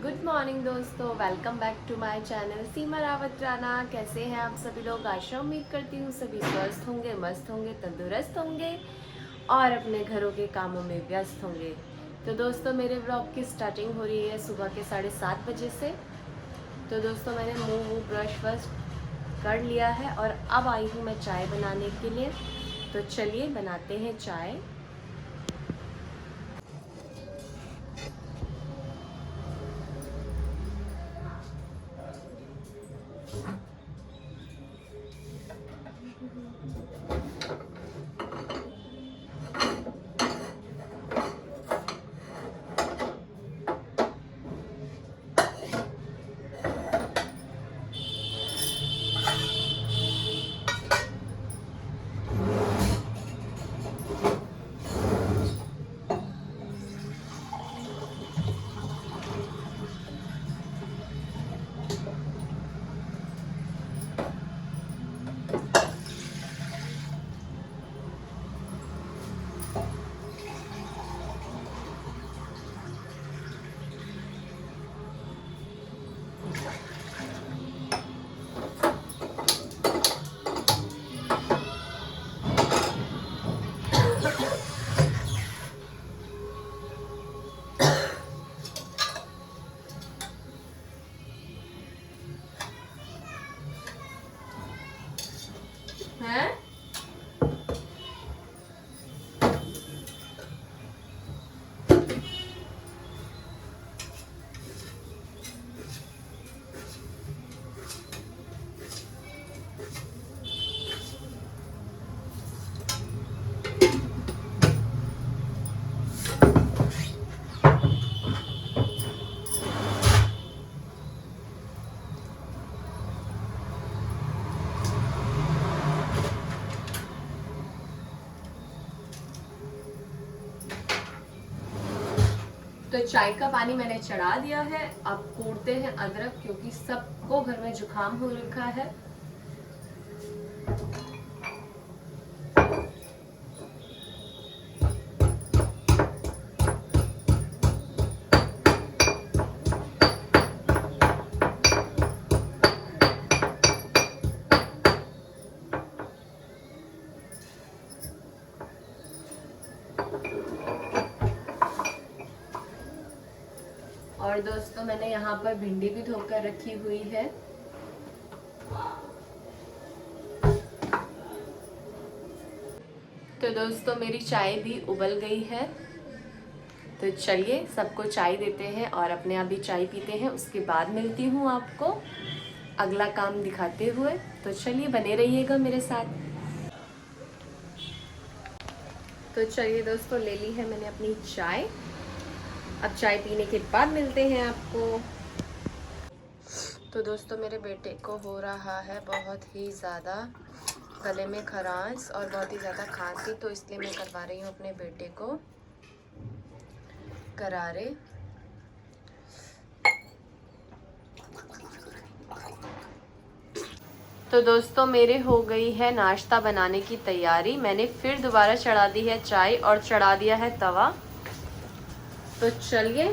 Good morning दोस्तों, welcome back to my channel Seema Rawat Rana. कैसे हैं आप सभी लोग? आशा उम्मीद करती हूँ सभी स्वस्थ होंगे, मस्त होंगे, तंदुरुस्त होंगे और अपने घरों के कामों में व्यस्त होंगे। तो दोस्तों, मेरे व्लॉग की स्टार्टिंग हो रही है सुबह के 7:30 बजे से। तो दोस्तों, मैंने मुँह ब्रश वश कर लिया है और अब आई हूँ मैं चाय बनाने के लिए। तो चलिए बनाते हैं चाय। हैं? तो चाय का पानी मैंने चढ़ा दिया है। अब कूटते हैं अदरक, क्योंकि सबको घर में जुकाम हो रखा है। और दोस्तों, मैंने यहाँ पर भिंडी भी धोकर रखी हुई है। तो दोस्तों, मेरी चाय भी उबल गई है। तो चलिए सबको चाय देते हैं और अपने आप भी चाय पीते हैं। उसके बाद मिलती हूँ आपको अगला काम दिखाते हुए। तो चलिए बने रहिएगा मेरे साथ। तो चलिए दोस्तों, ले ली है मैंने अपनी चाय। अब चाय पीने के बाद मिलते हैं आपको। तो दोस्तों, मेरे बेटे को हो रहा है बहुत ही ज़्यादा गले में खराश और बहुत ही ज़्यादा खांसी, तो इसलिए मैं करवा रही हूँ अपने बेटे को करारे। तो दोस्तों, मेरे हो गई है नाश्ता बनाने की तैयारी। मैंने फिर दोबारा चढ़ा दी है चाय और चढ़ा दिया है तवा। तो चलिए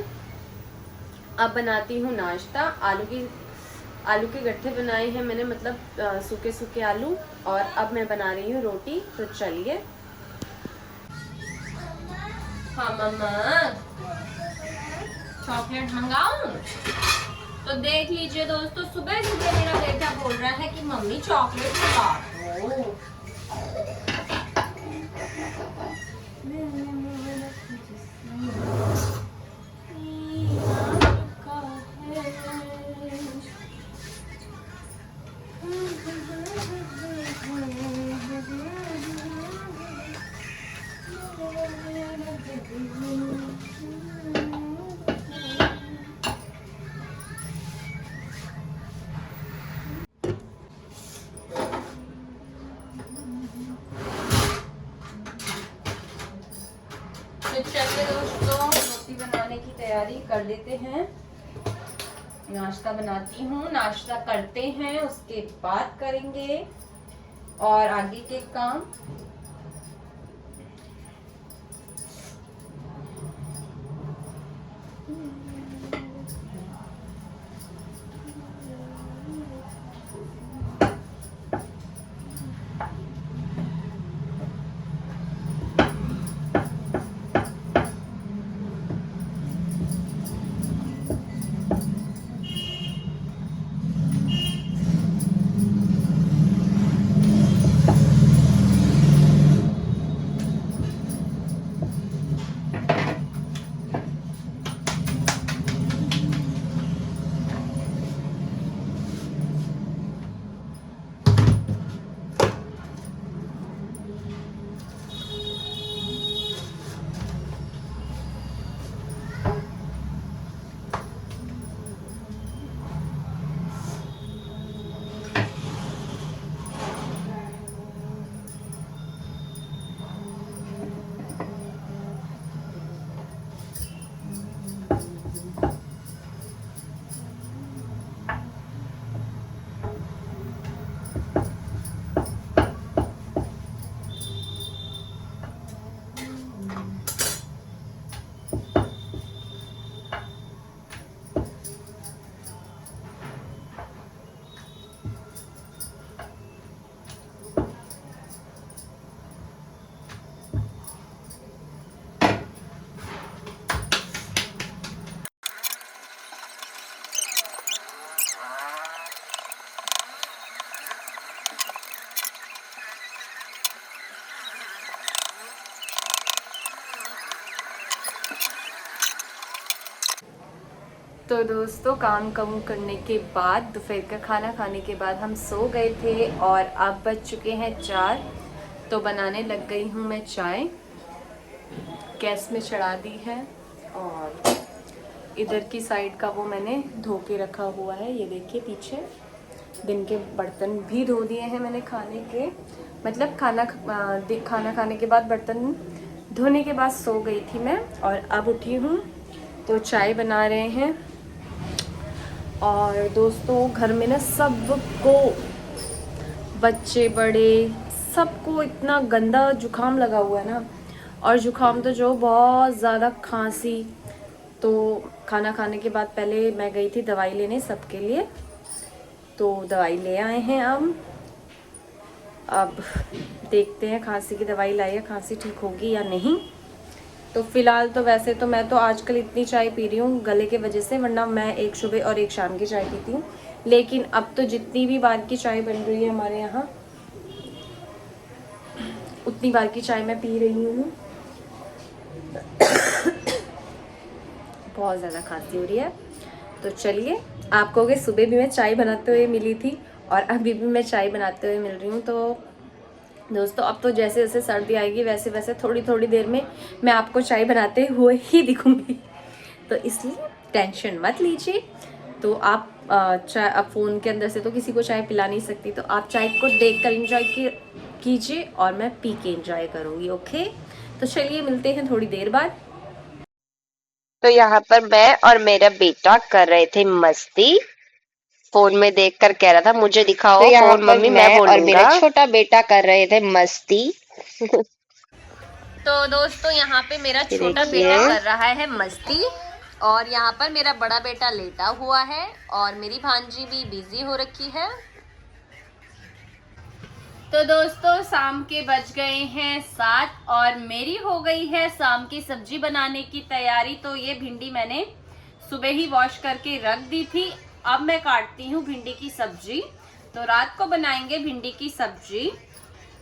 अब बनाती हूँ नाश्ता। आलू के गट्ठे बनाए हैं मैंने, मतलब सूखे सूखे आलू। और अब मैं बना रही हूँ रोटी। तो चलिए। हाँ मम्मा, चॉकलेट मंगाऊं? तो देख लीजिए दोस्तों, सुबह सुबह मेरा बेटा बोल रहा है कि मम्मी चॉकलेट मंगा दो। तो चलिए दोस्तों, रोटी बनाने की तैयारी कर देते हैं। नाश्ता बनाती हूँ, नाश्ता करते हैं, उसके बाद करेंगे और आगे के काम। तो दोस्तों काम कम करने के बाद दोपहर का खाना खाने के बाद हम सो गए थे और अब बज चुके हैं 4। तो बनाने लग गई हूँ मैं चाय, गैस में चढ़ा दी है। और इधर की साइड का वो मैंने धो के रखा हुआ है, ये देखिए पीछे दिन के बर्तन भी धो दिए हैं मैंने खाने के, मतलब खाना खाने के बाद बर्तन धोने के बाद सो गई थी मैं और अब उठी हूँ तो चाय बना रहे हैं। और दोस्तों घर में ना सबको, बच्चे बड़े सबको इतना गंदा जुकाम लगा हुआ है ना, और जुकाम तो जो बहुत ज़्यादा खांसी। तो खाना खाने के बाद पहले मैं गई थी दवाई लेने सबके लिए, तो दवाई ले आए हैं। अब देखते हैं खांसी की दवाई लाई है, खांसी ठीक होगी या नहीं। तो फिलहाल तो वैसे तो मैं तो आजकल इतनी चाय पी रही हूँ गले की वजह से, वरना मैं एक सुबह और एक शाम की चाय पीती हूँ। लेकिन अब तो जितनी भी बार की चाय बन रही है हमारे यहाँ, उतनी बार की चाय मैं पी रही हूँ। बहुत ज़्यादा खांसी हो रही है। तो चलिए, आपको कि सुबह भी मैं चाय बनाते हुए मिली थी और अभी भी मैं चाय बनाते हुए मिल रही हूँ। तो दोस्तों अब तो जैसे जैसे सर्दी आएगी वैसे वैसे थोड़ी थोड़ी देर में मैं आपको चाय बनाते हुए ही दिखूंगी, तो इसलिए टेंशन मत लीजिए। तो आप चाय, अब फ़ोन के अंदर से तो किसी को चाय पिला नहीं सकती, तो आप चाय को देखकर एंजॉय कीजिए और मैं पी के एंजॉय करूँगी। ओके, तो चलिए मिलते हैं थोड़ी देर बाद। तो यहाँ पर मैं और मेरा बेटा कर रहे थे मस्ती। फोन में देखकर कह रहा था मुझे दिखाओ तो यहाँ फोन पर मम्मी, मैं मैं और मेरा बोलूंगा। छोटा बेटा कर रहे थे मस्ती। तो दोस्तों यहाँ पे मेरा ये छोटा देखिए, बेटा कर रहा है मस्ती और यहाँ पर मेरा बड़ा बेटा लेटा हुआ है और मेरी भांजी भी बिजी हो रखी है। तो दोस्तों शाम के बज गए हैं 7 और मेरी हो गई है शाम की सब्जी बनाने की तैयारी। तो ये भिंडी मैंने सुबह ही वॉश करके रख दी थी, अब मैं काटती हूँ भिंडी की सब्जी। तो रात को बनाएंगे भिंडी की सब्जी,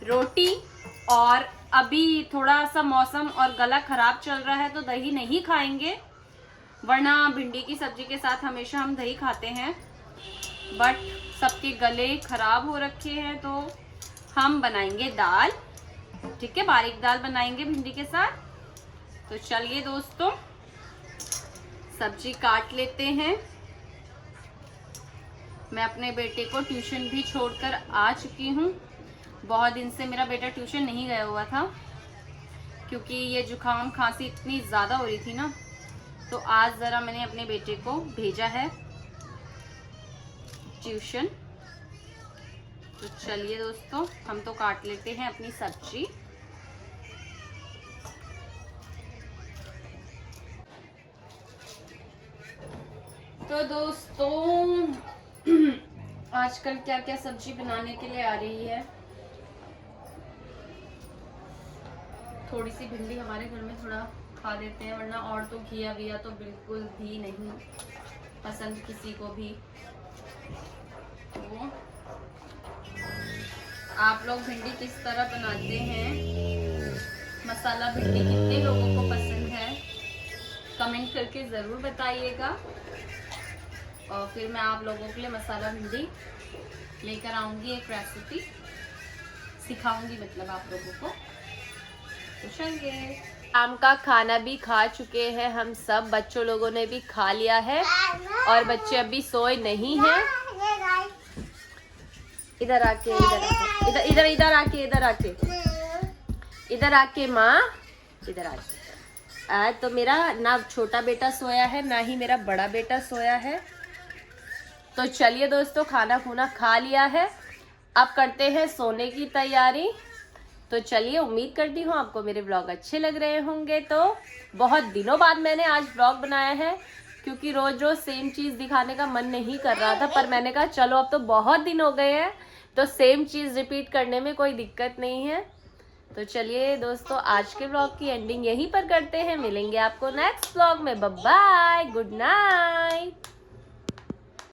रोटी, और अभी थोड़ा सा मौसम और गला खराब चल रहा है तो दही नहीं खाएंगे, वरना भिंडी की सब्जी के साथ हमेशा हम दही खाते हैं। बट सबके गले खराब हो रखे हैं तो हम बनाएंगे दाल, ठीक है, बारीक दाल बनाएंगे भिंडी के साथ। तो चलिए दोस्तों सब्जी काट लेते हैं। मैं अपने बेटे को ट्यूशन भी छोड़कर आ चुकी हूँ। बहुत दिन से मेरा बेटा ट्यूशन नहीं गया हुआ था क्योंकि ये जुकाम खांसी इतनी ज़्यादा हो रही थी ना, तो आज ज़रा मैंने अपने बेटे को भेजा है ट्यूशन। तो चलिए दोस्तों हम तो काट लेते हैं अपनी सब्जी। तो दोस्तों आजकल क्या क्या सब्जी बनाने के लिए आ रही है, थोड़ी सी भिंडी हमारे घर में थोड़ा खा देते हैं, वरना और तो घिया विया तो बिल्कुल भी नहीं पसंद किसी को भी। तो आप लोग भिंडी किस तरह बनाते हैं, मसाला भिंडी कितने लोगों को पसंद है, कमेंट करके ज़रूर बताइएगा। और फिर मैं आप लोगों के लिए मसाला भिंडी लेकर आऊँगी, एक रेसिपी सिखाऊंगी मतलब आप लोगों को। तो चलिए, शाम का खाना भी खा चुके हैं हम सब, बच्चों लोगों ने भी खा लिया है और बच्चे अभी सोए नहीं हैं। इधर आके इधर आके माँ, इधर आके। आज तो मेरा ना छोटा बेटा सोया है ना ही मेरा बड़ा बेटा सोया है। तो चलिए दोस्तों खाना खुना खा लिया है, अब करते हैं सोने की तैयारी। तो चलिए, उम्मीद करती हूँ आपको मेरे व्लॉग अच्छे लग रहे होंगे। तो बहुत दिनों बाद मैंने आज व्लॉग बनाया है क्योंकि रोज रोज सेम चीज़ दिखाने का मन नहीं कर रहा था, पर मैंने कहा चलो अब तो बहुत दिन हो गए हैं तो सेम चीज़ रिपीट करने में कोई दिक्कत नहीं है। तो चलिए दोस्तों आज के व्लॉग की एंडिंग यहीं पर करते हैं, मिलेंगे आपको नेक्स्ट व्लॉग में। Bye bye, good night.